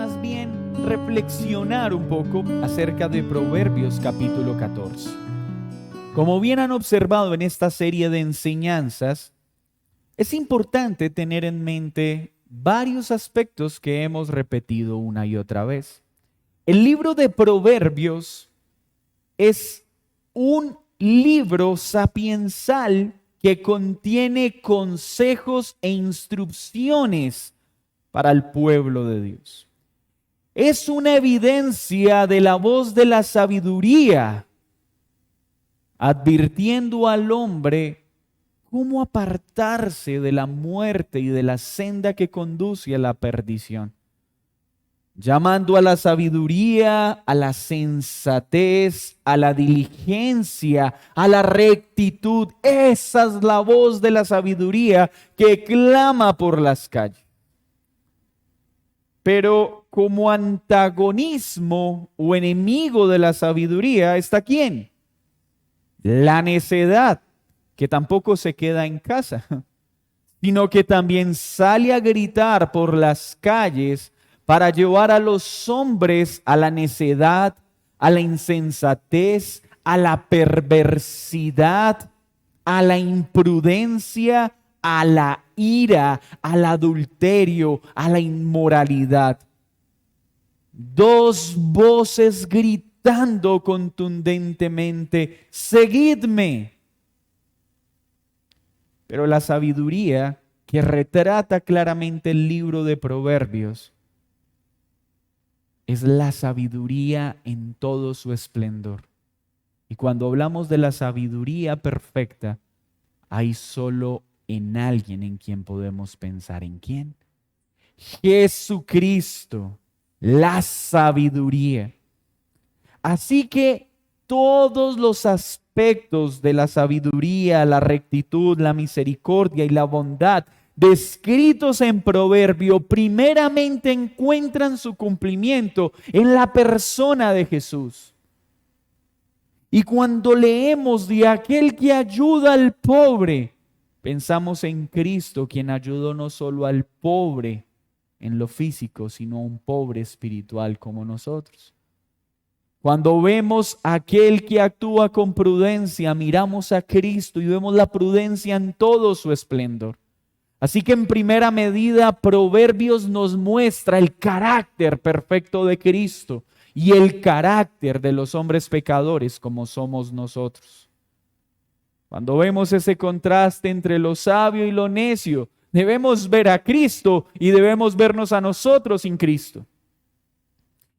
más bien reflexionar un poco acerca de Proverbios capítulo 14. Como bien han observado en esta serie de enseñanzas, es importante tener en mente varios aspectos que hemos repetido una y otra vez. El libro de Proverbios es un libro sapiensal que contiene consejos e instrucciones para el pueblo de Dios. Es una evidencia de la voz de la sabiduría, advirtiendo al hombre cómo apartarse de la muerte y de la senda que conduce a la perdición. Llamando a la sabiduría, a la sensatez, a la diligencia, a la rectitud. Esa es la voz de la sabiduría que clama por las calles. Pero como antagonismo o enemigo de la sabiduría está ¿quién? La necedad, que tampoco se queda en casa, sino que también sale a gritar por las calles para llevar a los hombres a la necedad, a la insensatez, a la perversidad, a la imprudencia, a la ira, al adulterio, a la inmoralidad. Dos voces gritando contundentemente: seguidme. Pero la sabiduría que retrata claramente el libro de Proverbios es la sabiduría en todo su esplendor. Y cuando hablamos de la sabiduría perfecta, hay solo en alguien en quien podemos pensar. ¿En quién? Jesucristo, la sabiduría. Así que todos los aspectos de la sabiduría, la rectitud, la misericordia y la bondad descritos en Proverbio, primeramente encuentran su cumplimiento en la persona de Jesús. Y cuando leemos de aquel que ayuda al pobre, pensamos en Cristo, quien ayudó no solo al pobre en lo físico, sino a un pobre espiritual como nosotros. Cuando vemos a aquel que actúa con prudencia, miramos a Cristo y vemos la prudencia en todo su esplendor. Así que en primera medida, Proverbios nos muestra el carácter perfecto de Cristo y el carácter de los hombres pecadores como somos nosotros. Cuando vemos ese contraste entre lo sabio y lo necio, debemos ver a Cristo y debemos vernos a nosotros sin Cristo.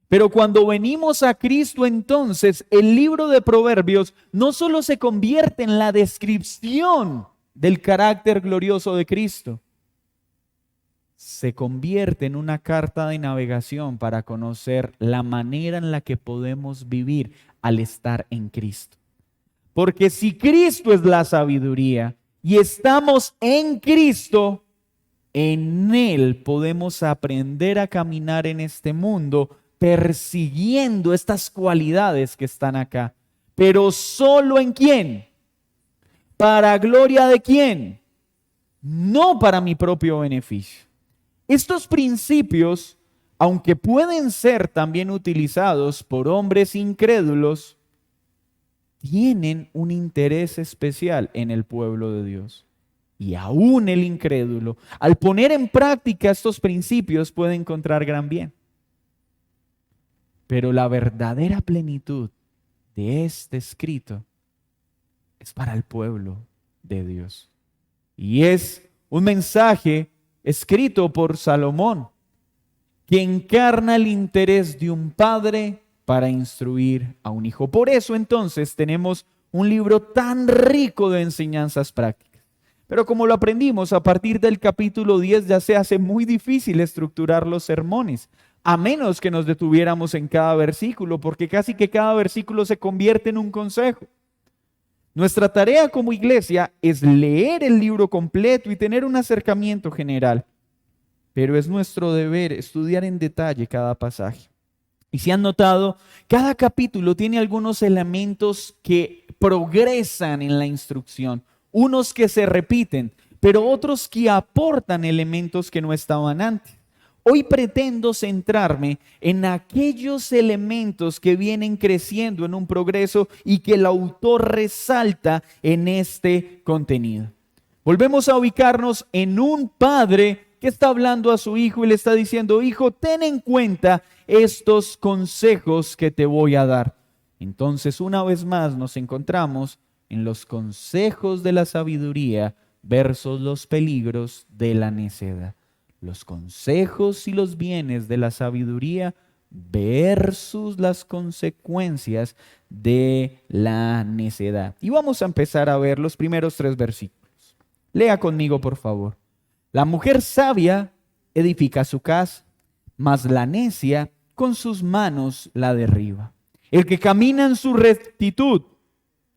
Pero cuando venimos a Cristo, entonces el libro de Proverbios no solo se convierte en la descripción del carácter glorioso de Cristo, se convierte en una carta de navegación para conocer la manera en la que podemos vivir al estar en Cristo. Porque si Cristo es la sabiduría y estamos en Cristo, en Él podemos aprender a caminar en este mundo persiguiendo estas cualidades que están acá. Pero ¿solo en quién? ¿Para gloria de quién? No para mi propio beneficio. Estos principios, aunque pueden ser también utilizados por hombres incrédulos, tienen un interés especial en el pueblo de Dios. Y aún el incrédulo, al poner en práctica estos principios, puede encontrar gran bien. Pero la verdadera plenitud de este escrito es para el pueblo de Dios. Y es un mensaje escrito por Salomón, que encarna el interés de un padre para instruir a un hijo. Por eso entonces tenemos un libro tan rico de enseñanzas prácticas. Pero como lo aprendimos, a partir del capítulo 10 ya se hace muy difícil estructurar los sermones, a menos que nos detuviéramos en cada versículo, porque casi que cada versículo se convierte en un consejo. Nuestra tarea como iglesia es leer el libro completo y tener un acercamiento general, pero es nuestro deber estudiar en detalle cada pasaje. Y si han notado, cada capítulo tiene algunos elementos que progresan en la instrucción, unos que se repiten, pero otros que aportan elementos que no estaban antes. Hoy pretendo centrarme en aquellos elementos que vienen creciendo en un progreso y que el autor resalta en este contenido. Volvemos a ubicarnos en un padre que está hablando a su hijo y le está diciendo: hijo, ten en cuenta estos consejos que te voy a dar. Entonces, una vez más nos encontramos en los consejos de la sabiduría versus los peligros de la necedad. Los consejos y los bienes de la sabiduría versus las consecuencias de la necedad. Y vamos a empezar a ver los primeros 3 versículos. Lea conmigo, por favor. La mujer sabia edifica su casa, mas la necia con sus manos la derriba. El que camina en su rectitud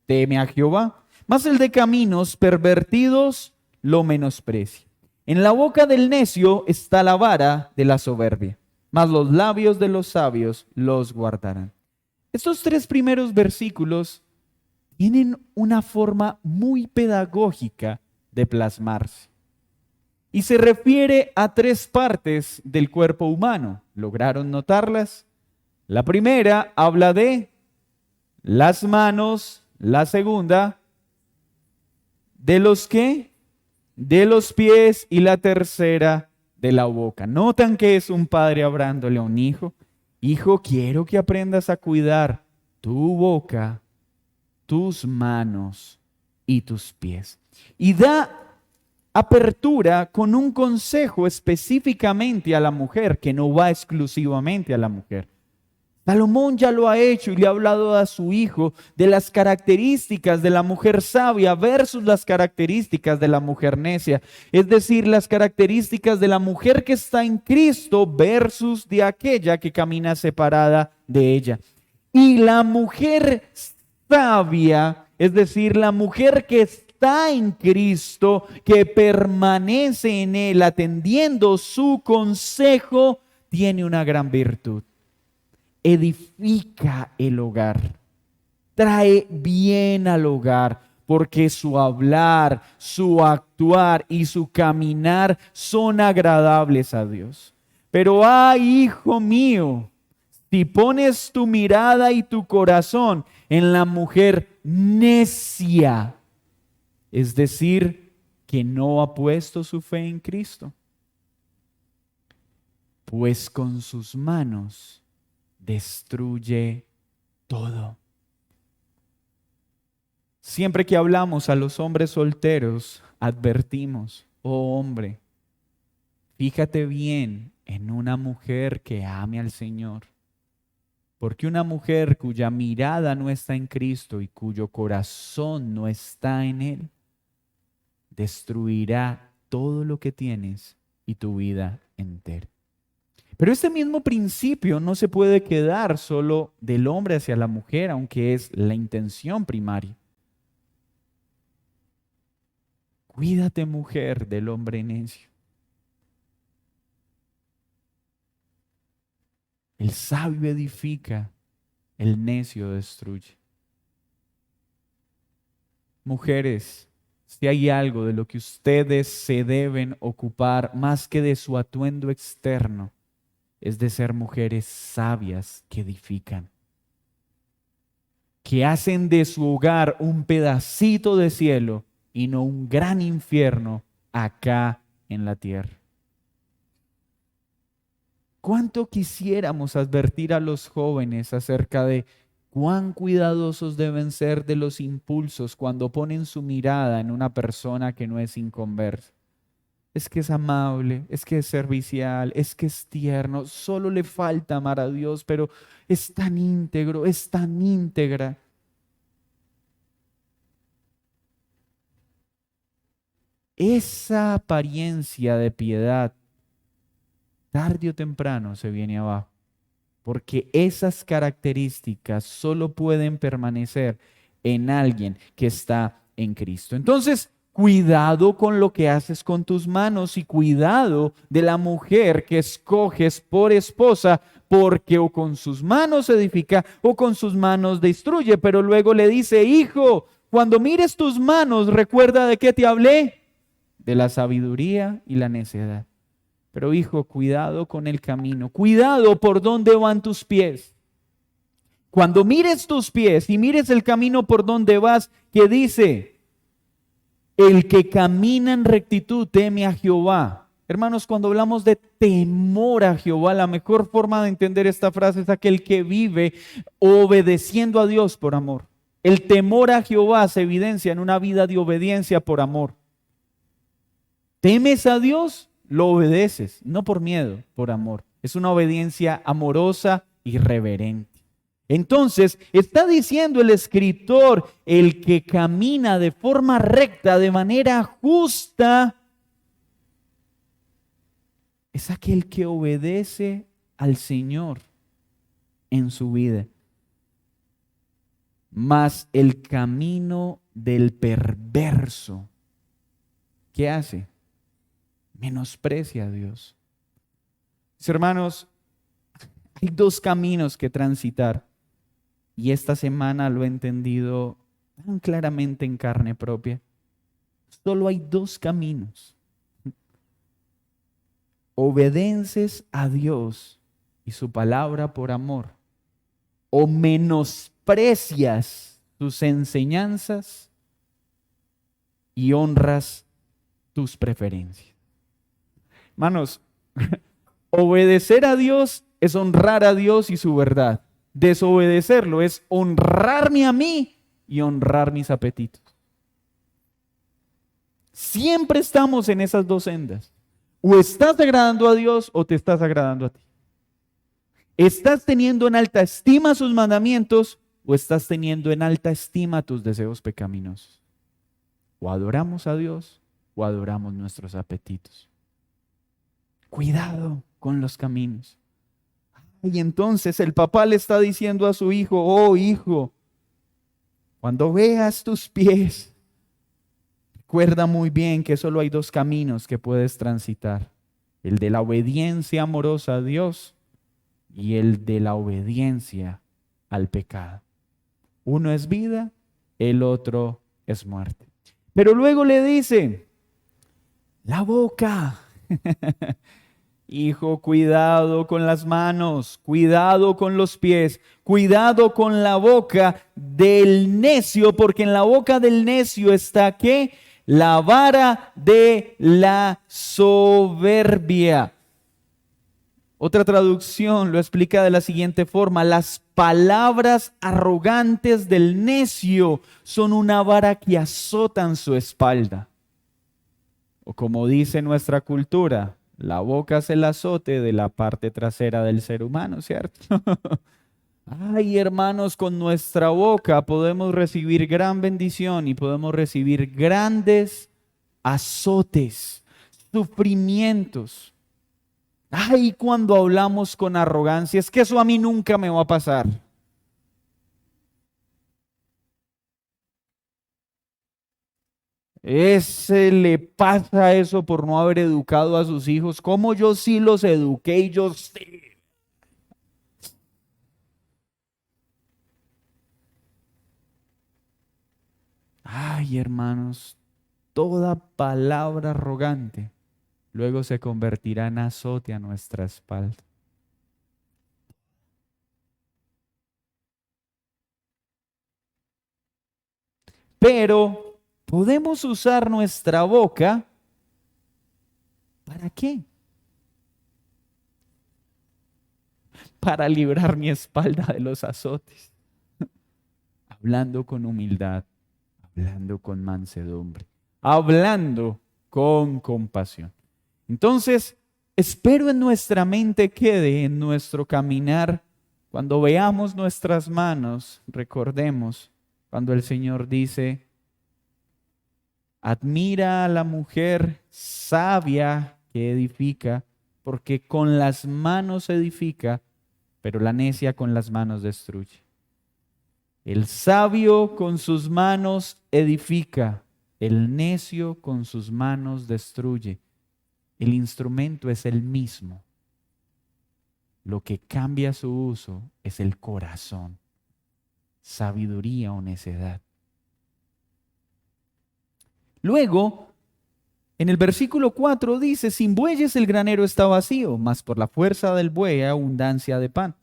teme a Jehová, mas el de caminos pervertidos lo menosprecia. En la boca del necio está la vara de la soberbia, mas los labios de los sabios los guardarán. Estos 3 primeros versículos tienen una forma muy pedagógica de plasmarse. Y se refiere a 3 partes del cuerpo humano. ¿Lograron notarlas? La primera habla de las manos, la segunda de los ¿qué? De los pies, y la tercera de la boca. ¿Notan que es un padre hablándole a un hijo? Hijo, quiero que aprendas a cuidar tu boca, tus manos y tus pies. Y da apertura con un consejo específicamente a la mujer, que no va exclusivamente a la mujer. Salomón ya lo ha hecho y le ha hablado a su hijo de las características de la mujer sabia versus las características de la mujer necia. Es decir, las características de la mujer que está en Cristo versus de aquella que camina separada de ella. Y la mujer sabia, es decir, la mujer que está en Cristo, que permanece en Él atendiendo su consejo, tiene una gran virtud. Edifica el hogar, trae bien al hogar, porque su hablar, su actuar y su caminar son agradables a Dios. Pero ay, hijo mío, si pones tu mirada y tu corazón en la mujer necia, es decir, que no ha puesto su fe en Cristo, pues con sus manos destruye todo. Siempre que hablamos a los hombres solteros, advertimos: oh hombre, fíjate bien en una mujer que ame al Señor, porque una mujer cuya mirada no está en Cristo y cuyo corazón no está en Él, destruirá todo lo que tienes y tu vida entera. Pero este mismo principio no se puede quedar solo del hombre hacia la mujer, aunque es la intención primaria. Cuídate, mujer, del hombre necio. El sabio edifica, el necio destruye. Mujeres, si hay algo de lo que ustedes se deben ocupar más que de su atuendo externo, es de ser mujeres sabias que edifican, que hacen de su hogar un pedacito de cielo y no un gran infierno acá en la tierra. ¿Cuánto quisiéramos advertir a los jóvenes acerca de cuán cuidadosos deben ser de los impulsos cuando ponen su mirada en una persona que no es inconversa? Es que es amable, es que es servicial, es que es tierno, solo le falta amar a Dios, pero es tan íntegro, es tan íntegra. Esa apariencia de piedad, tarde o temprano se viene abajo, porque esas características solo pueden permanecer en alguien que está en Cristo. Entonces, cuidado con lo que haces con tus manos y cuidado de la mujer que escoges por esposa, porque o con sus manos edifica o con sus manos destruye. Pero luego le dice: hijo, cuando mires tus manos, recuerda de qué te hablé, de la sabiduría y la necedad. Pero hijo, cuidado con el camino, cuidado por dónde van tus pies. Cuando mires tus pies y mires el camino por donde vas, que dice, el que camina en rectitud teme a Jehová. Hermanos, cuando hablamos de temor a Jehová, la mejor forma de entender esta frase es aquel que vive obedeciendo a Dios por amor. El temor a Jehová se evidencia en una vida de obediencia por amor. ¿Temes a Dios? Lo obedeces, no por miedo, por amor. Es una obediencia amorosa y reverente. Entonces, está diciendo el escritor, el que camina de forma recta, de manera justa, es aquel que obedece al Señor en su vida. Mas el camino del perverso, ¿qué hace? Menosprecia a Dios. Mis hermanos, hay dos caminos que transitar. Y esta semana lo he entendido tan claramente en carne propia. Solo hay dos caminos. Obedeces a Dios y su palabra por amor, o menosprecias sus enseñanzas y honras tus preferencias. Hermanos, obedecer a Dios es honrar a Dios y su verdad. Desobedecerlo es honrarme a mí y honrar mis apetitos. Siempre estamos en esas dos sendas. O estás agradando a Dios o te estás agradando a ti. ¿Estás teniendo en alta estima sus mandamientos o estás teniendo en alta estima tus deseos pecaminosos? O adoramos a Dios o adoramos nuestros apetitos. Cuidado con los caminos. Y entonces el papá le está diciendo a su hijo, oh hijo, cuando veas tus pies, recuerda muy bien que solo hay dos caminos que puedes transitar. El de la obediencia amorosa a Dios y el de la obediencia al pecado. Uno es vida, el otro es muerte. Pero luego le dice, la boca. Hijo, cuidado con las manos, cuidado con los pies, cuidado con la boca del necio, porque en la boca del necio está ¿qué? La vara de la soberbia. Otra traducción lo explica de la siguiente forma: las palabras arrogantes del necio son una vara que azotan su espalda. O como dice nuestra cultura, la boca es el azote de la parte trasera del ser humano, ¿cierto? Ay, hermanos, con nuestra boca podemos recibir gran bendición y podemos recibir grandes azotes, sufrimientos. Ay, cuando hablamos con arrogancia, es que eso a mí nunca me va a pasar. Ese le pasa eso por no haber educado a sus hijos. Como yo sí los eduqué y yo sí. Ay, hermanos, toda palabra arrogante luego se convertirá en azote a nuestra espalda. Pero podemos usar nuestra boca, ¿para qué? Para librar mi espalda de los azotes. Hablando con humildad, hablando con mansedumbre, hablando con compasión. Entonces, espero en nuestra mente quede, en nuestro caminar, cuando veamos nuestras manos, recordemos cuando el Señor dice, admira a la mujer sabia que edifica, porque con las manos edifica, pero la necia con las manos destruye. El sabio con sus manos edifica, el necio con sus manos destruye. El instrumento es el mismo. Lo que cambia su uso es el corazón, sabiduría o necedad. Luego, En el versículo 4 dice, sin bueyes el granero está vacío, mas por la fuerza del buey hay abundancia de pan.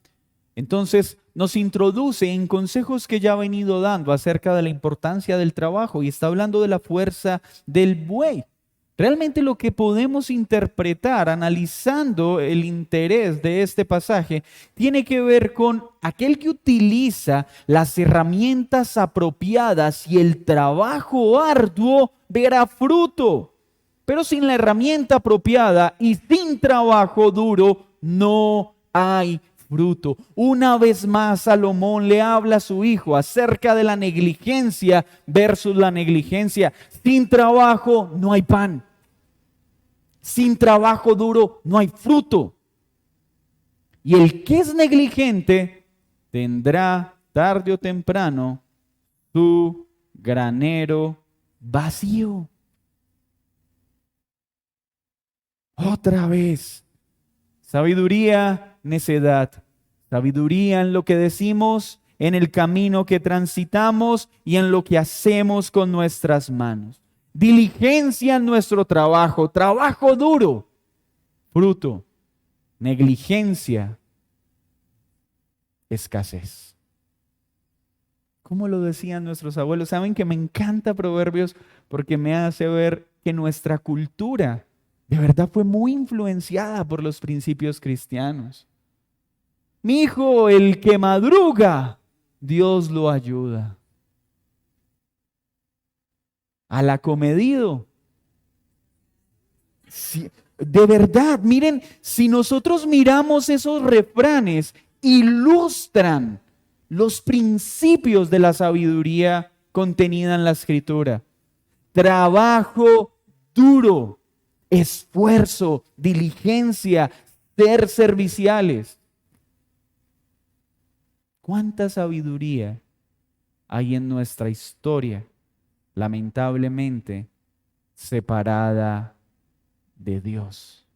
Entonces nos introduce en consejos que ya ha venido dando acerca de la importancia del trabajo y está hablando de la fuerza del buey. Realmente lo que podemos interpretar analizando el interés de este pasaje tiene que ver con aquel que utiliza las herramientas apropiadas y el trabajo arduo verá fruto. Pero sin la herramienta apropiada y sin trabajo duro no hay fruto. Una vez más, Salomón le habla a su hijo acerca de la negligencia versus la negligencia. Sin trabajo no hay pan. Sin trabajo duro no hay fruto. Y el que es negligente tendrá tarde o temprano su granero vacío. Otra vez, sabiduría, necedad. Sabiduría en lo que decimos, en el camino que transitamos y en lo que hacemos con nuestras manos. Diligencia en nuestro trabajo, trabajo duro, fruto. Negligencia, escasez. ¿Cómo lo decían nuestros abuelos? Saben que me encanta Proverbios porque me hace ver que nuestra cultura de verdad fue muy influenciada por los principios cristianos. Mi hijo, el que madruga, Dios lo ayuda. Al acomedido. Sí, de verdad, miren, si nosotros miramos esos refranes, ilustran los principios de la sabiduría contenida en la Escritura. Trabajo duro, esfuerzo, diligencia, ser serviciales. ¿Cuánta sabiduría hay en nuestra historia, lamentablemente, separada de Dios?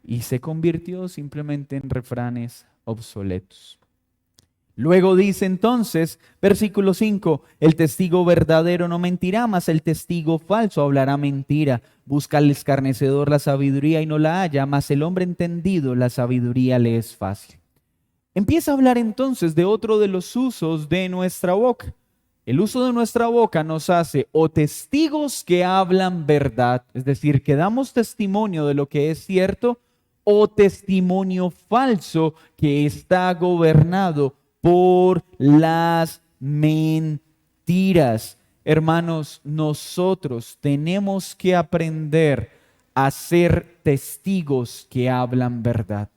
Y se convirtió simplemente en refranes obsoletos. Luego dice entonces, versículo 5, el testigo verdadero no mentirá, mas el testigo falso hablará mentira. Busca al escarnecedor la sabiduría y no la halla, mas el hombre entendido la sabiduría le es fácil. Empieza a hablar entonces de otro de los usos de nuestra boca. El uso de nuestra boca nos hace o testigos que hablan verdad, es decir, que damos testimonio de lo que es cierto, o testimonio falso que está gobernado por las mentiras. Hermanos, nosotros tenemos que aprender a ser testigos que hablan verdad.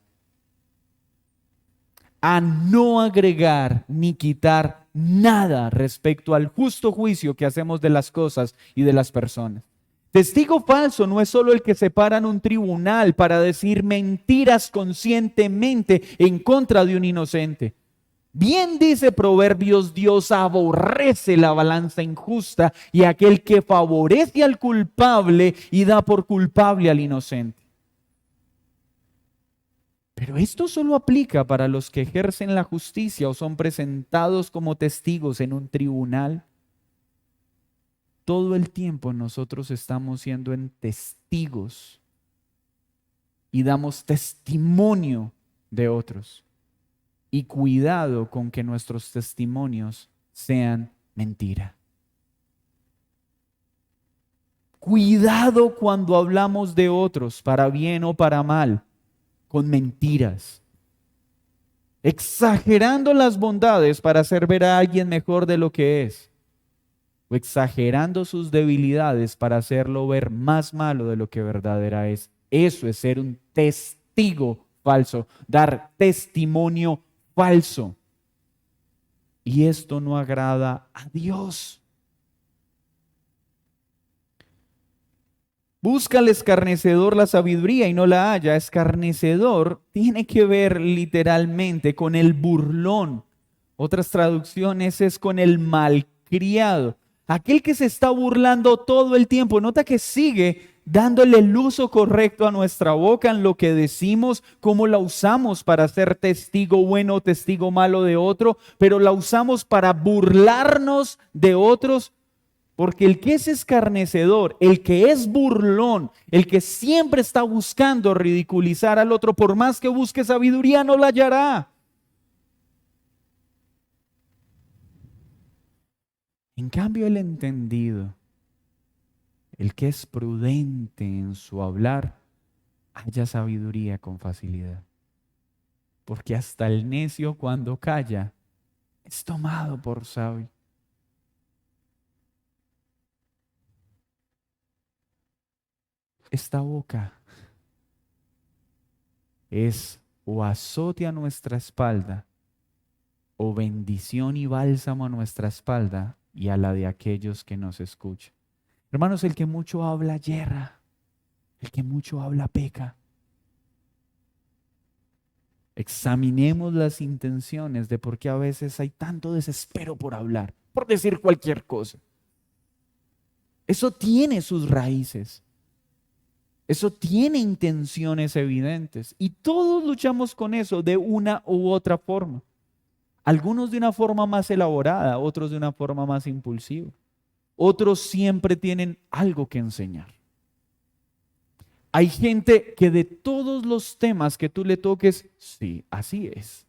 A no agregar ni quitar nada respecto al justo juicio que hacemos de las cosas y de las personas. Testigo falso no es solo el que se para en un tribunal para decir mentiras conscientemente en contra de un inocente. Bien dice Proverbios, Dios aborrece la balanza injusta y aquel que favorece al culpable y da por culpable al inocente. Pero esto solo aplica para los que ejercen la justicia o son presentados como testigos en un tribunal. Todo el tiempo nosotros estamos siendo testigos y damos testimonio de otros. Y cuidado con que nuestros testimonios sean mentira. Cuidado cuando hablamos de otros, para bien o para mal, con mentiras. Exagerando las bondades para hacer ver a alguien mejor de lo que es. O exagerando sus debilidades para hacerlo ver más malo de lo que verdadera es. Eso es ser un testigo falso, dar testimonio falso. Y esto no agrada a Dios. Busca al escarnecedor la sabiduría y no la halla. Escarnecedor tiene que ver literalmente con el burlón. Otras traducciones es con el malcriado. Aquel que se está burlando todo el tiempo. Nota que sigue dándole el uso correcto a nuestra boca en lo que decimos, cómo la usamos para ser testigo bueno o testigo malo de otro, pero la usamos para burlarnos de otros. Porque el que es escarnecedor, el que es burlón, el que siempre está buscando ridiculizar al otro, por más que busque sabiduría, no la hallará. En cambio, el entendido, el que es prudente en su hablar, halla sabiduría con facilidad. Porque hasta el necio cuando calla es tomado por sabio. Esta boca es o azote a nuestra espalda o bendición y bálsamo a nuestra espalda y a la de aquellos que nos escuchan. Hermanos, el que mucho habla yerra, el que mucho habla peca. Examinemos las intenciones de por qué a veces hay tanto desespero por hablar, por decir cualquier cosa. Eso tiene sus raíces. Eso tiene intenciones evidentes y todos luchamos con eso de una u otra forma. Algunos de una forma más elaborada, otros de una forma más impulsiva. Otros siempre tienen algo que enseñar. Hay gente que de todos los temas que tú le toques, sí, así es.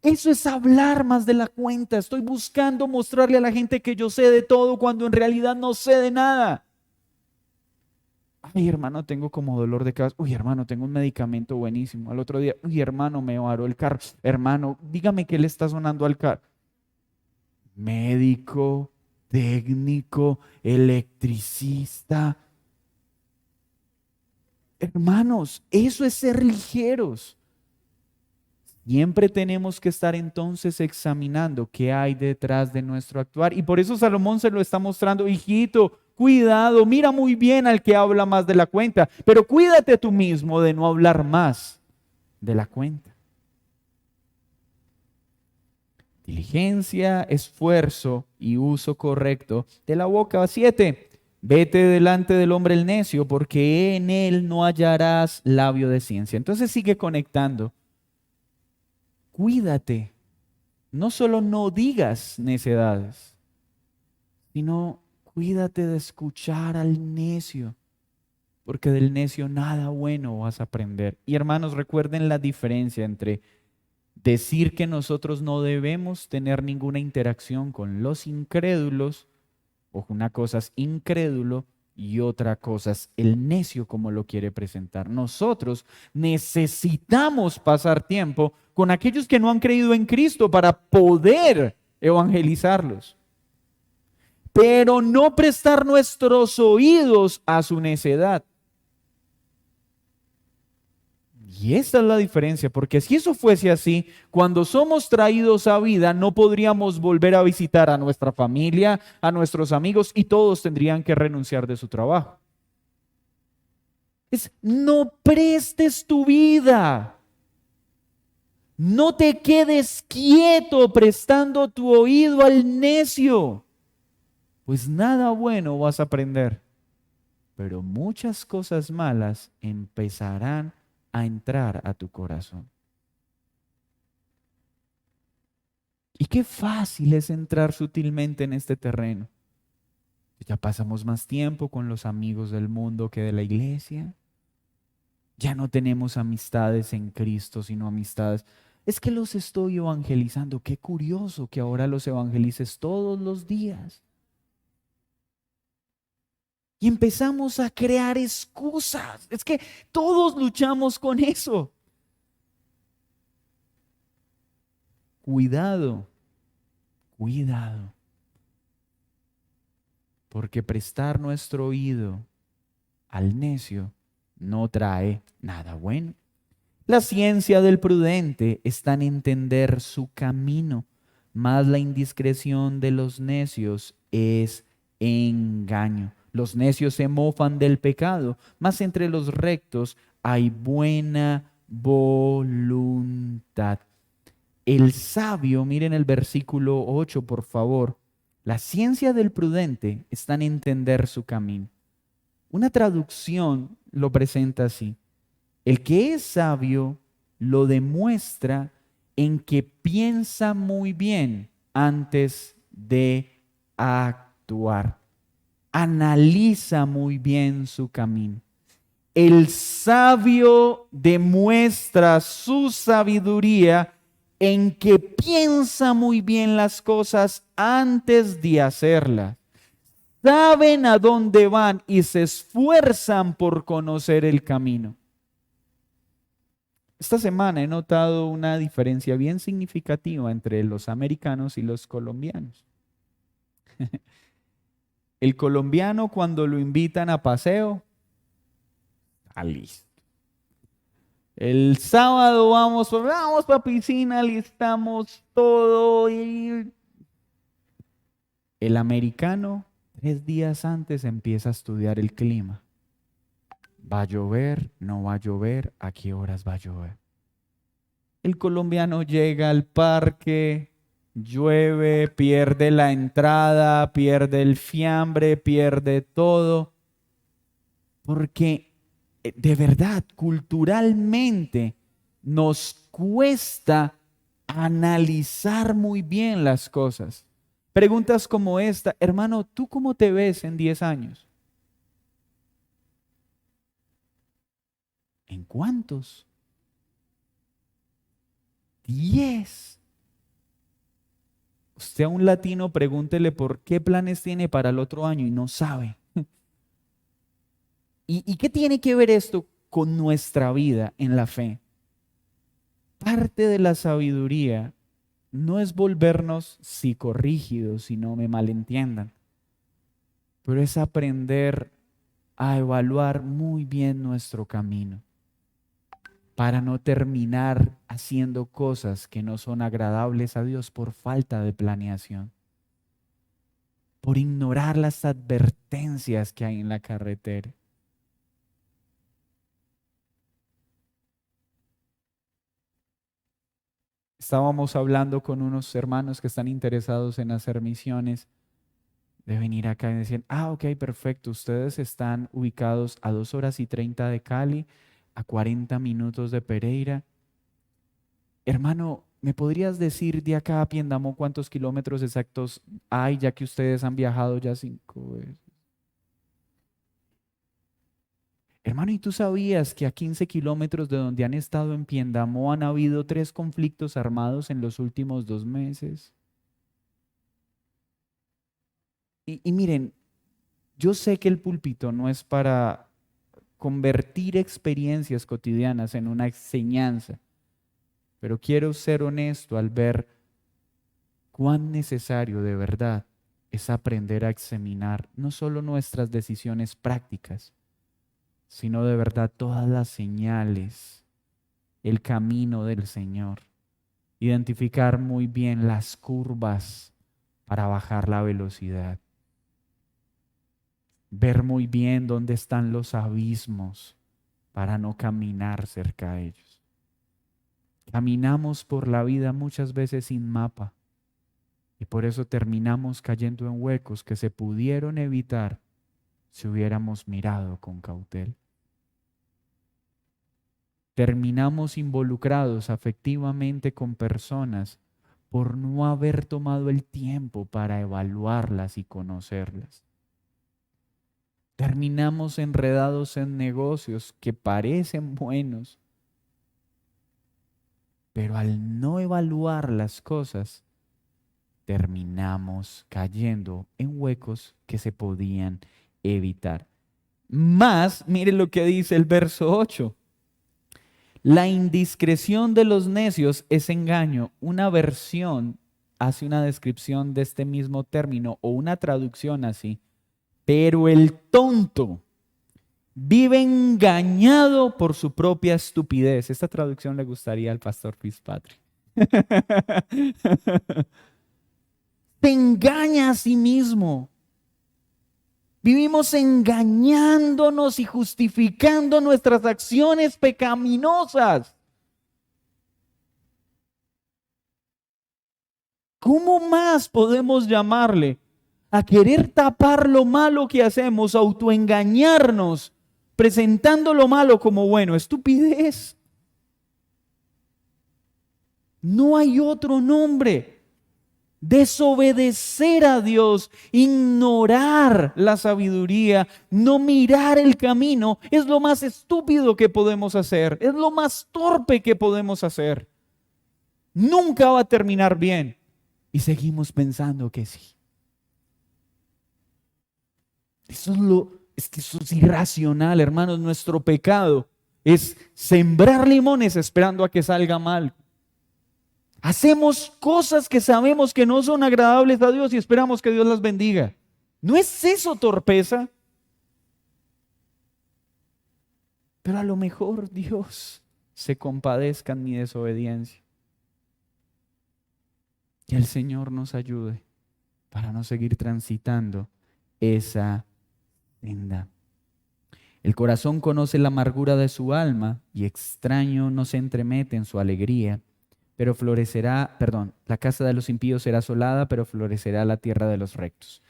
Eso es hablar más de la cuenta. Estoy buscando mostrarle a la gente que yo sé de todo cuando en realidad no sé de nada. Ay, hermano, tengo como dolor de cabeza. Uy, hermano, tengo un medicamento buenísimo. Al otro día, uy, hermano, me varó el carro. Hermano, dígame qué le está sonando al carro. Médico, técnico, electricista. Hermanos, eso es ser ligeros. Siempre tenemos que estar entonces examinando qué hay detrás de nuestro actuar. Y por eso Salomón se lo está mostrando, hijito, cuidado, mira muy bien al que habla más de la cuenta, pero cuídate tú mismo de no hablar más de la cuenta. Diligencia, esfuerzo y uso correcto de la boca. 7. Vete delante del hombre el necio, porque en él no hallarás labio de ciencia. Entonces sigue conectando. Cuídate. No solo no digas necedades, sino cuídate de escuchar al necio, porque del necio nada bueno vas a aprender. Y hermanos, recuerden la diferencia entre decir que nosotros no debemos tener ninguna interacción con los incrédulos, o una cosa es incrédulo y otra cosa es el necio como lo quiere presentar. Nosotros necesitamos pasar tiempo con aquellos que no han creído en Cristo para poder evangelizarlos, pero no prestar nuestros oídos a su necedad. Y esta es la diferencia, porque si eso fuese así, cuando somos traídos a vida, no podríamos volver a visitar a nuestra familia, a nuestros amigos, y todos tendrían que renunciar de su trabajo. No prestes tu vida. No te quedes quieto prestando tu oído al necio, pues nada bueno vas a aprender, pero muchas cosas malas empezarán a entrar a tu corazón. Y qué fácil es entrar sutilmente en este terreno. Ya pasamos más tiempo con los amigos del mundo que de la iglesia. Ya no tenemos amistades en Cristo, sino amistades. Es que los estoy evangelizando. Qué curioso que ahora los evangelices todos los días. Y empezamos a crear excusas. Es que todos luchamos con eso. Cuidado, cuidado. Porque prestar nuestro oído al necio no trae nada bueno. La ciencia del prudente está en entender su camino, mas la indiscreción de los necios es engaño. Los necios se mofan del pecado, mas entre los rectos hay buena voluntad. El sabio, miren el versículo 8, por favor. La ciencia del prudente está en entender su camino. Una traducción lo presenta así. El que es sabio lo demuestra en que piensa muy bien antes de actuar. analiza muy bien su camino. El sabio demuestra su sabiduría en que piensa muy bien las cosas antes de hacerlas. Saben a dónde van y se esfuerzan por conocer el camino. Esta semana he notado una diferencia bien significativa entre los americanos y los colombianos. El colombiano, cuando lo invitan a paseo, está listo. El sábado vamos para piscina, listamos todo. Y el americano 3 días antes empieza a estudiar el clima. ¿Va a llover? ¿No va a llover? ¿A qué horas va a llover? El colombiano llega al parque, llueve, pierde la entrada, pierde el fiambre, pierde todo. Porque de verdad, culturalmente nos cuesta analizar muy bien las cosas. Preguntas como esta: hermano, ¿tú cómo te ves en 10 años? ¿En cuántos? 10. Usted a un latino pregúntele por qué planes tiene para el otro año y no sabe. ¿Y qué tiene que ver esto con nuestra vida en la fe? Parte de la sabiduría no es volvernos psicorrígidos, si no me malentiendan, pero es aprender a evaluar muy bien nuestro camino para no terminar haciendo cosas que no son agradables a Dios por falta de planeación, por ignorar las advertencias que hay en la carretera. Estábamos hablando con unos hermanos que están interesados en hacer misiones, de venir acá y decir: ok, perfecto, ustedes están ubicados a 2 horas y 30 de Cali, a 40 minutos de Pereira. Hermano, ¿me podrías decir de acá a Piendamó cuántos kilómetros exactos hay, ya que ustedes han viajado ya 5 veces? Hermano, ¿y tú sabías que a 15 kilómetros de donde han estado en Piendamó han habido 3 conflictos armados en los últimos 2 meses? Y miren, yo sé que el púlpito no es para convertir experiencias cotidianas en una enseñanza, pero quiero ser honesto al ver cuán necesario de verdad es aprender a examinar no solo nuestras decisiones prácticas, sino de verdad todas las señales, el camino del Señor. Identificar muy bien las curvas para bajar la velocidad. Ver muy bien dónde están los abismos para no caminar cerca de ellos. Caminamos por la vida muchas veces sin mapa y por eso terminamos cayendo en huecos que se pudieron evitar si hubiéramos mirado con cautela. Terminamos involucrados afectivamente con personas por no haber tomado el tiempo para evaluarlas y conocerlas. Terminamos enredados en negocios que parecen buenos, pero al no evaluar las cosas, terminamos cayendo en huecos que se podían evitar. Más, miren lo que dice el verso 8. La indiscreción de los necios es engaño. Una versión hace una descripción de este mismo término o una traducción así. Pero el tonto vive engañado por su propia estupidez. Esta traducción le gustaría al pastor Fitzpatrick. Se engaña a sí mismo. Vivimos engañándonos y justificando nuestras acciones pecaminosas. ¿Cómo más podemos llamarle a querer tapar lo malo que hacemos, autoengañarnos, presentando lo malo como bueno? Estupidez. No hay otro nombre. Desobedecer a Dios, ignorar la sabiduría, no mirar el camino, es lo más estúpido que podemos hacer, es lo más torpe que podemos hacer. Nunca va a terminar bien. Y seguimos pensando que sí. Es que eso es irracional, hermanos. Nuestro pecado es sembrar limones esperando a que salga mal. Hacemos cosas que sabemos que no son agradables a Dios y esperamos que Dios las bendiga. ¿No es eso torpeza? Pero a lo mejor Dios se compadezca en mi desobediencia. Que el Señor nos ayude para no seguir transitando esa senda. El corazón conoce la amargura de su alma y extraño no se entremete en su alegría, pero florecerá, la casa de los impíos será asolada, pero florecerá la tierra de los rectos.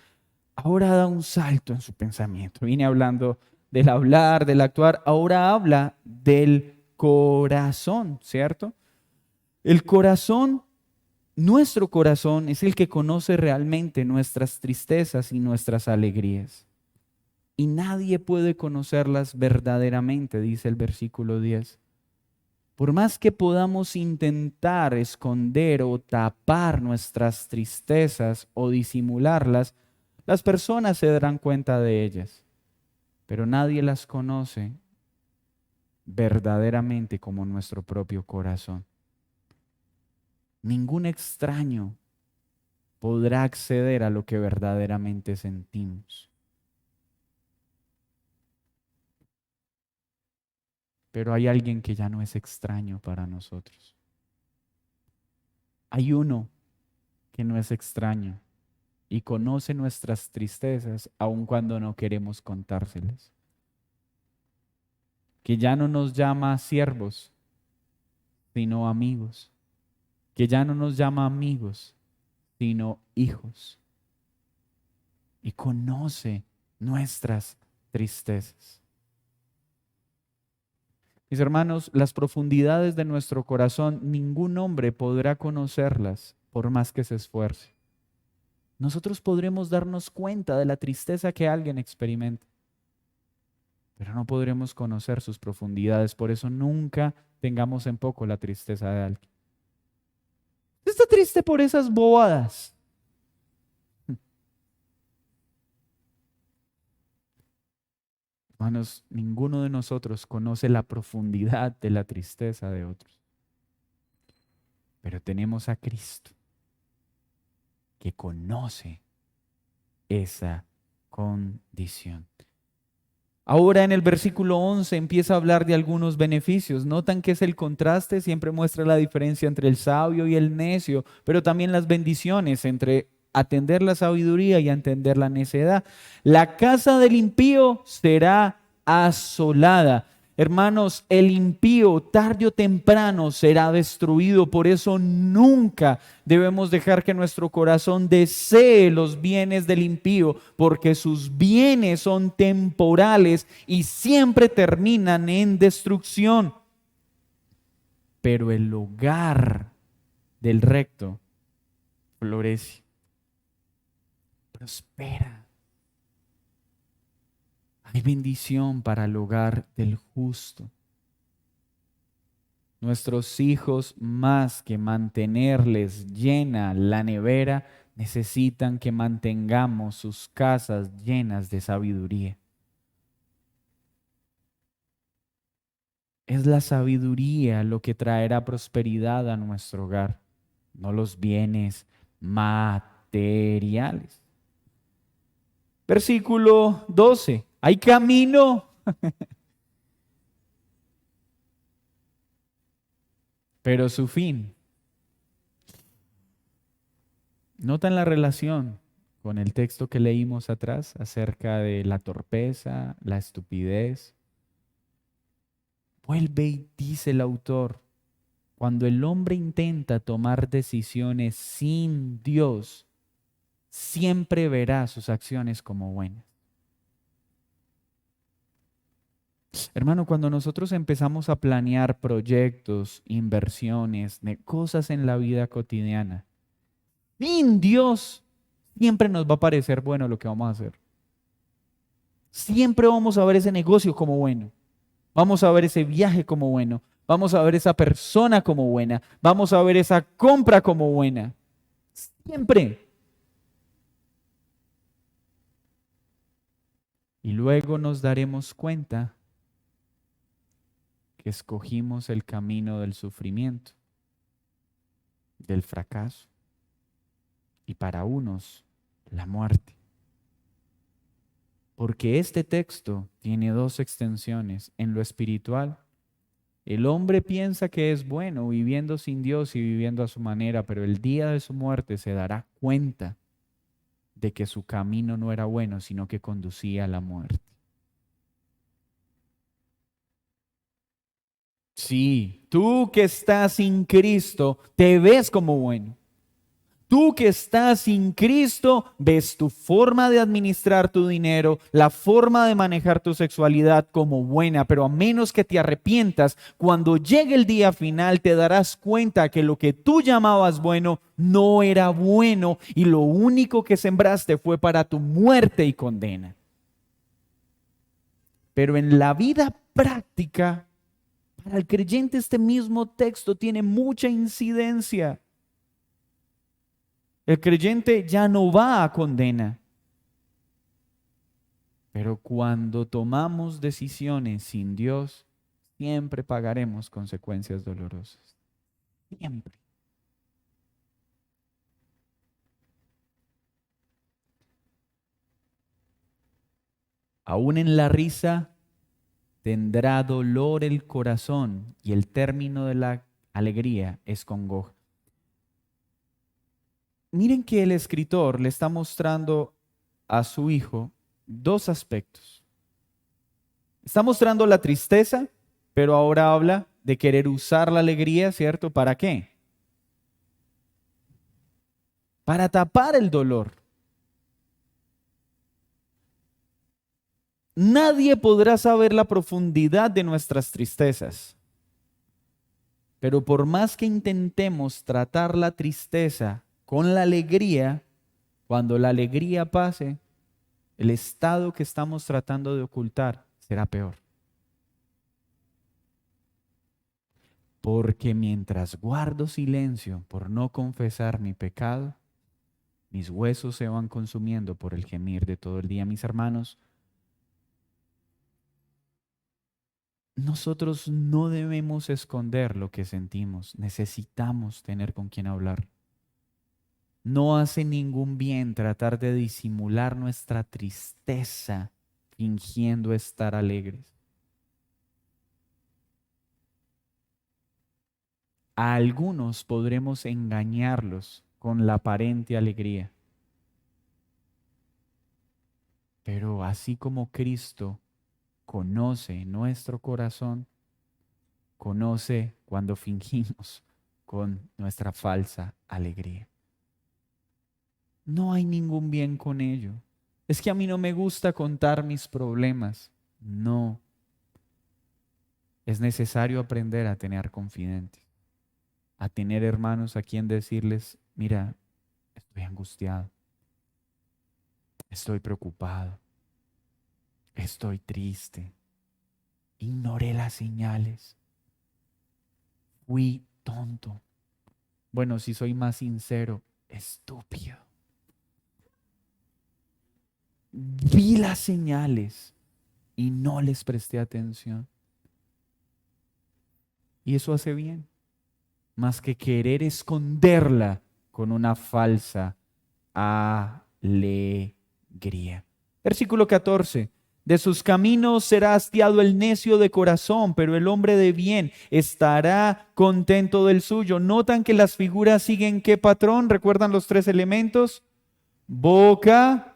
Ahora da un salto en su pensamiento. Vine hablando del hablar, del actuar, ahora habla del corazón, ¿cierto? El corazón, nuestro corazón es el que conoce realmente nuestras tristezas y nuestras alegrías. Y nadie puede conocerlas verdaderamente, dice el versículo 10. Por más que podamos intentar esconder o tapar nuestras tristezas o disimularlas, las personas se darán cuenta de ellas, pero nadie las conoce verdaderamente como nuestro propio corazón. Ningún extraño podrá acceder a lo que verdaderamente sentimos. Pero hay alguien que ya no es extraño para nosotros. Hay uno que no es extraño y conoce nuestras tristezas aun cuando no queremos contárselas. Que ya no nos llama siervos, sino amigos. Que ya no nos llama amigos, sino hijos. Y conoce nuestras tristezas. Mis hermanos, las profundidades de nuestro corazón, ningún hombre podrá conocerlas por más que se esfuerce. Nosotros podremos darnos cuenta de la tristeza que alguien experimenta, pero no podremos conocer sus profundidades. Por eso nunca tengamos en poco la tristeza de alguien. ¿Está triste por esas bobadas? Hermanos, ninguno de nosotros conoce la profundidad de la tristeza de otros. Pero tenemos a Cristo que conoce esa condición. Ahora en el versículo 11 empieza a hablar de algunos beneficios. Notan que es el contraste, siempre muestra la diferencia entre el sabio y el necio, pero también las bendiciones entre atender la sabiduría y atender la necedad. La casa del impío será asolada. Hermanos, el impío tarde o temprano será destruido. Por eso nunca debemos dejar que nuestro corazón desee los bienes del impío, porque sus bienes son temporales y siempre terminan en destrucción. Pero el hogar del recto florece, prospera. Hay bendición para el hogar del justo. Nuestros hijos, más que mantenerles llena la nevera, necesitan que mantengamos sus casas llenas de sabiduría. Es la sabiduría lo que traerá prosperidad a nuestro hogar, no los bienes materiales. Versículo 12. Hay camino, pero su fin. ¿Notan la relación con el texto que leímos atrás acerca de la torpeza, la estupidez? Vuelve y dice el autor, cuando el hombre intenta tomar decisiones sin Dios, siempre verá sus acciones como buenas. Hermano, cuando nosotros empezamos a planear proyectos, inversiones, cosas en la vida cotidiana, sin Dios, siempre nos va a parecer bueno lo que vamos a hacer. Siempre vamos a ver ese negocio como bueno. Vamos a ver ese viaje como bueno. Vamos a ver esa persona como buena. Vamos a ver esa compra como buena. Siempre. Y luego nos daremos cuenta que escogimos el camino del sufrimiento, del fracaso y para unos la muerte. Porque este texto tiene dos extensiones. En lo espiritual, el hombre piensa que es bueno viviendo sin Dios y viviendo a su manera, pero el día de su muerte se dará cuenta de que su camino no era bueno, sino que conducía a la muerte. Sí, tú que estás sin Cristo, te ves como bueno. Tú que estás sin Cristo, ves tu forma de administrar tu dinero, la forma de manejar tu sexualidad como buena, pero a menos que te arrepientas, cuando llegue el día final te darás cuenta que lo que tú llamabas bueno no era bueno y lo único que sembraste fue para tu muerte y condena. Pero en la vida práctica, para el creyente este mismo texto tiene mucha incidencia. El creyente ya no va a condena. Pero cuando tomamos decisiones sin Dios, siempre pagaremos consecuencias dolorosas. Siempre. Aún en la risa tendrá dolor el corazón y el término de la alegría es congoja. Miren que el escritor le está mostrando a su hijo dos aspectos. Está mostrando la tristeza, pero ahora habla de querer usar la alegría, ¿cierto? ¿Para qué? Para tapar el dolor. Nadie podrá saber la profundidad de nuestras tristezas. Pero por más que intentemos tratar la tristeza con la alegría, cuando la alegría pase, el estado que estamos tratando de ocultar será peor. Porque mientras guardo silencio por no confesar mi pecado, mis huesos se van consumiendo por el gemir de todo el día. Mis hermanos, nosotros no debemos esconder lo que sentimos. Necesitamos tener con quien hablar. No hace ningún bien tratar de disimular nuestra tristeza fingiendo estar alegres. A algunos podremos engañarlos con la aparente alegría. Pero así como Cristo conoce nuestro corazón, conoce cuando fingimos con nuestra falsa alegría. No hay ningún bien con ello. Es que a mí no me gusta contar mis problemas. No. Es necesario aprender a tener confidentes, a tener hermanos a quien decirles, mira, estoy angustiado, estoy preocupado, estoy triste, ignoré las señales, fui tonto. Bueno, si soy más sincero, estúpido. Vi las señales y no les presté atención. Y eso hace bien, más que querer esconderla con una falsa alegría. Versículo 14. De sus caminos será hastiado el necio de corazón, pero el hombre de bien estará contento del suyo. ¿Notan que las figuras siguen qué patrón? ¿Recuerdan los tres elementos? Boca,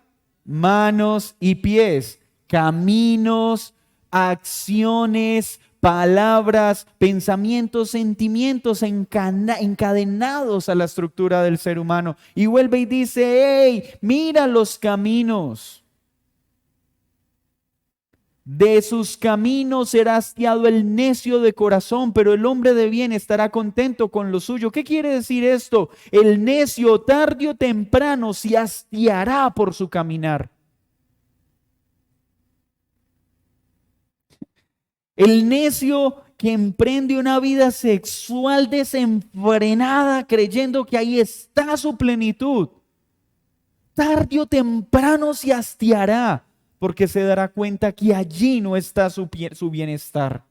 manos y pies. Caminos, acciones, palabras, pensamientos, sentimientos encadenados a la estructura del ser humano. Y vuelve y dice, hey, mira los caminos. De sus caminos será hastiado el necio de corazón, pero el hombre de bien estará contento con lo suyo. ¿Qué quiere decir esto? El necio tarde o temprano se hastiará por su caminar. El necio que emprende una vida sexual desenfrenada creyendo que ahí está su plenitud, tarde o temprano se hastiará porque se dará cuenta que allí no está su bienestar.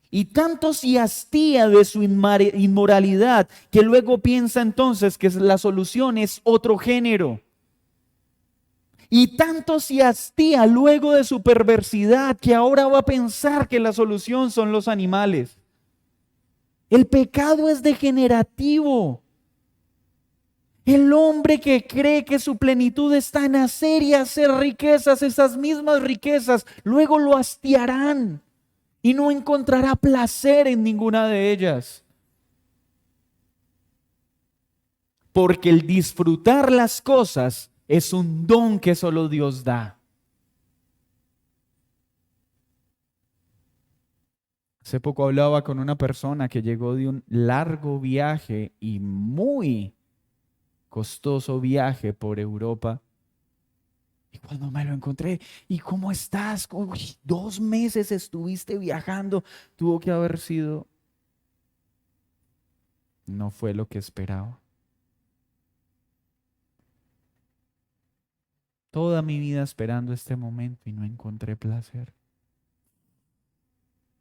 Y tanto se hastía de su inmoralidad que luego piensa entonces que la solución es otro género. Y tanto se hastía luego de su perversidad que ahora va a pensar que la solución son los animales. El pecado es degenerativo. El hombre que cree que su plenitud está en hacer y hacer riquezas, esas mismas riquezas, luego lo hastiarán y no encontrará placer en ninguna de ellas. Porque el disfrutar las cosas es un don que solo Dios da. Hace poco hablaba con una persona que llegó de un largo viaje y muy costoso viaje por Europa. Y cuando me lo encontré, ¿y cómo estás? Uy, 2 meses estuviste viajando. Tuvo que haber sido, no fue lo que esperaba. Toda mi vida esperando este momento y no encontré placer.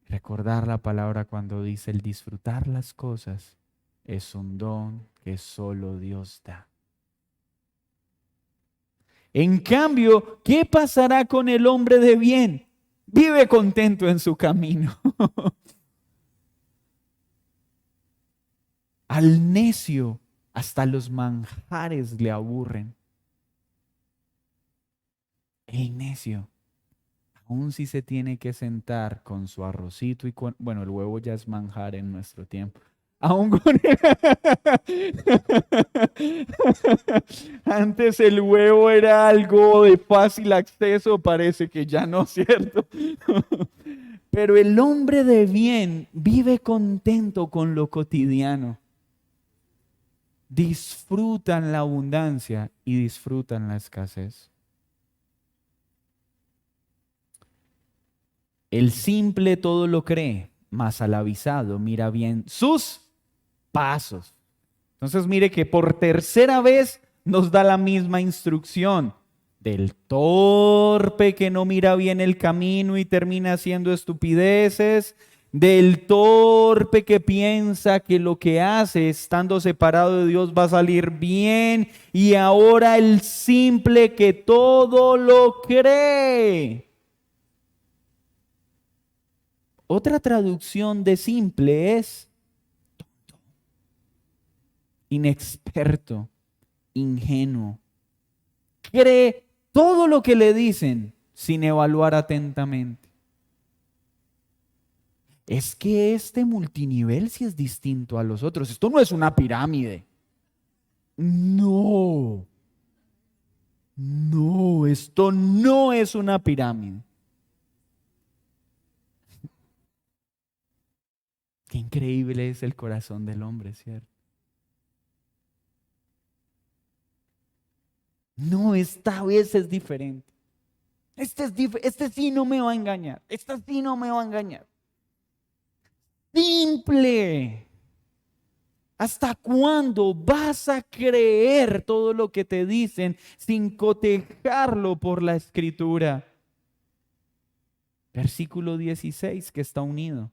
Recordar la palabra cuando dice el disfrutar las cosas es un don que solo Dios da. En cambio, ¿qué pasará con el hombre de bien? Vive contento en su camino. Al necio hasta los manjares le aburren. El necio, aún si se tiene que sentar con su arrocito y con, bueno, el huevo ya es manjar en nuestro tiempo. Aún con Antes el huevo era algo de fácil acceso, parece que ya no, ¿cierto? Pero el hombre de bien vive contento con lo cotidiano. Disfrutan la abundancia y disfrutan la escasez. El simple todo lo cree, mas al avisado mira bien sus pasos. Entonces mire que por tercera vez nos da la misma instrucción. Del torpe que no mira bien el camino y termina haciendo estupideces, del torpe que piensa que lo que hace estando separado de Dios va a salir bien, y ahora el simple que todo lo cree. Otra traducción de simple es tonto, inexperto, ingenuo. Cree todo lo que le dicen sin evaluar atentamente. Es que este multinivel sí es distinto a los otros. Esto no es una pirámide. No, no, esto no es una pirámide. Qué increíble es el corazón del hombre, ¿cierto? No, esta vez es diferente. Este sí no me va a engañar. Esta sí no me va a engañar. Simple. ¿Hasta cuándo vas a creer todo lo que te dicen sin cotejarlo por la escritura? Versículo 16 que está unido.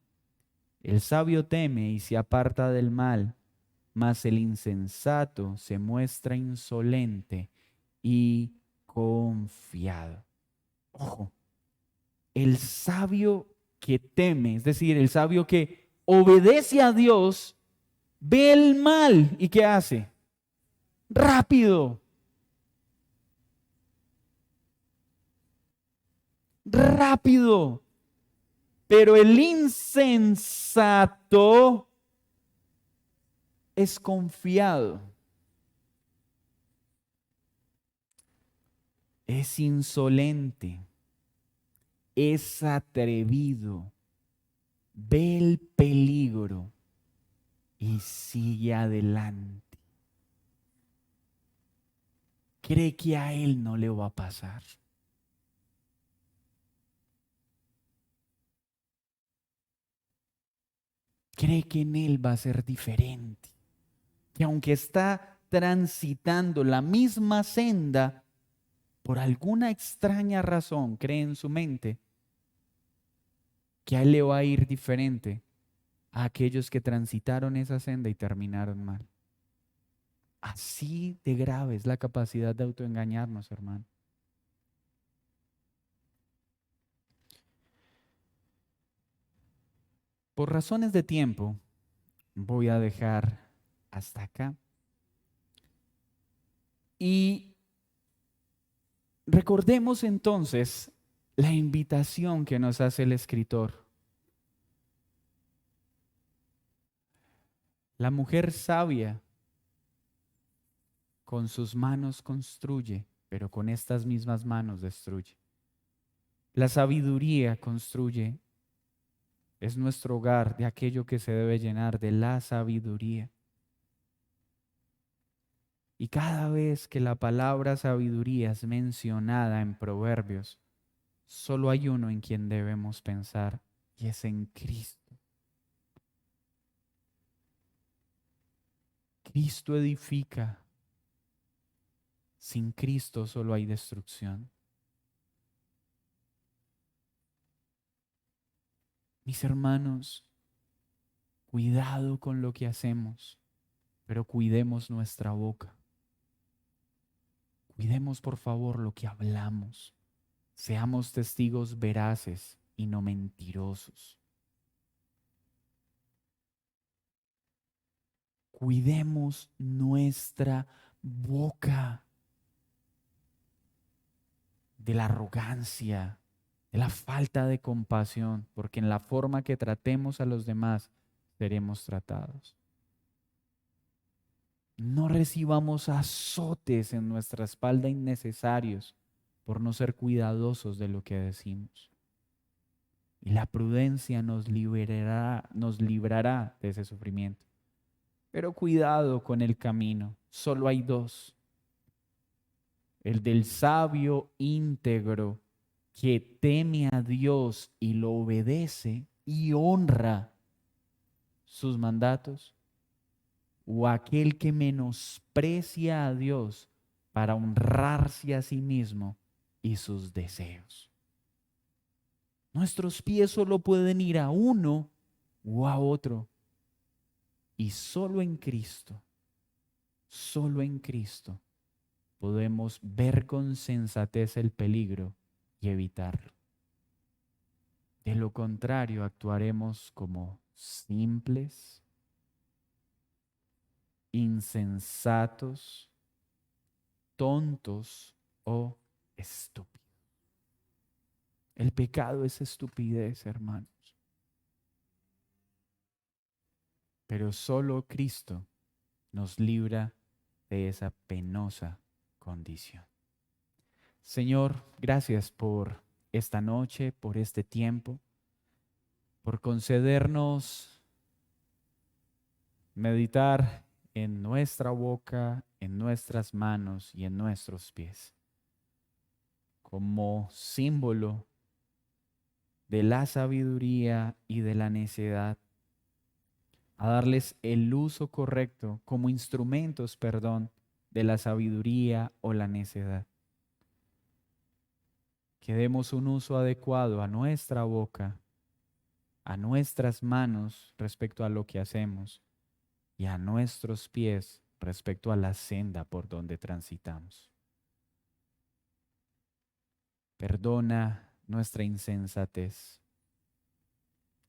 El sabio teme y se aparta del mal, mas el insensato se muestra insolente y confiado. Ojo, el sabio que teme, es decir, el sabio que obedece a Dios, ve el mal y ¿qué hace? Rápido, rápido. Pero el insensato es confiado, es insolente. es atrevido, ve el peligro y sigue adelante. Cree que a él no le va a pasar. Cree que en él va a ser diferente. Que aunque está transitando la misma senda, por alguna extraña razón cree en su mente que a él le va a ir diferente a aquellos que transitaron esa senda y terminaron mal. Así de grave es la capacidad de autoengañarnos, hermano. Por razones de tiempo, voy a dejar hasta acá. Y recordemos entonces la invitación que nos hace el escritor. La mujer sabia con sus manos construye, pero con estas mismas manos destruye. La sabiduría construye, es nuestro hogar de aquello que se debe llenar de la sabiduría. Y cada vez que la palabra sabiduría es mencionada en Proverbios, solo hay uno en quien debemos pensar, y es en Cristo. Cristo edifica. Sin Cristo solo hay destrucción. Mis hermanos, cuidado con lo que hacemos, pero cuidemos nuestra boca. Cuidemos por favor lo que hablamos. Seamos testigos veraces y no mentirosos. Cuidemos nuestra boca de la arrogancia, de la falta de compasión, porque en la forma que tratemos a los demás seremos tratados. No recibamos azotes en nuestra espalda innecesarios por no ser cuidadosos de lo que decimos. Y la prudencia nos librará de ese sufrimiento. Pero cuidado con el camino. Solo hay dos. El del sabio íntegro que teme a Dios y lo obedece y honra sus mandatos, o aquel que menosprecia a Dios para honrarse a sí mismo y sus deseos. Nuestros pies solo pueden ir a uno o a otro. Y solo en Cristo podemos ver con sensatez el peligro y evitarlo. De lo contrario, actuaremos como simples, insensatos, tontos o estúpidos. El pecado es estupidez, hermanos. Pero solo Cristo nos libra de esa penosa condición. Señor, gracias por esta noche, por este tiempo, por concedernos meditar en nuestra boca, en nuestras manos y en nuestros pies, como símbolo de la sabiduría y de la necedad, a darles el uso correcto como instrumentos, de la sabiduría o la necedad. Que demos un uso adecuado a nuestra boca, a nuestras manos respecto a lo que hacemos y a nuestros pies respecto a la senda por donde transitamos. Perdona nuestra insensatez,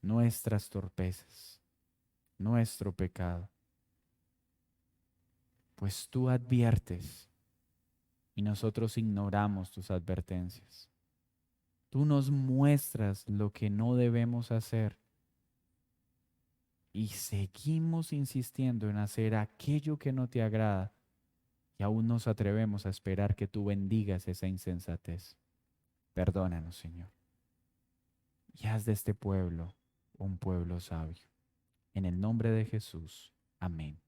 nuestras torpezas, nuestro pecado, pues tú adviertes y nosotros ignoramos tus advertencias. Tú nos muestras lo que no debemos hacer y seguimos insistiendo en hacer aquello que no te agrada y aún nos atrevemos a esperar que tú bendigas esa insensatez. Perdónanos, Señor. y haz de este pueblo un pueblo sabio. En el nombre de Jesús. Amén.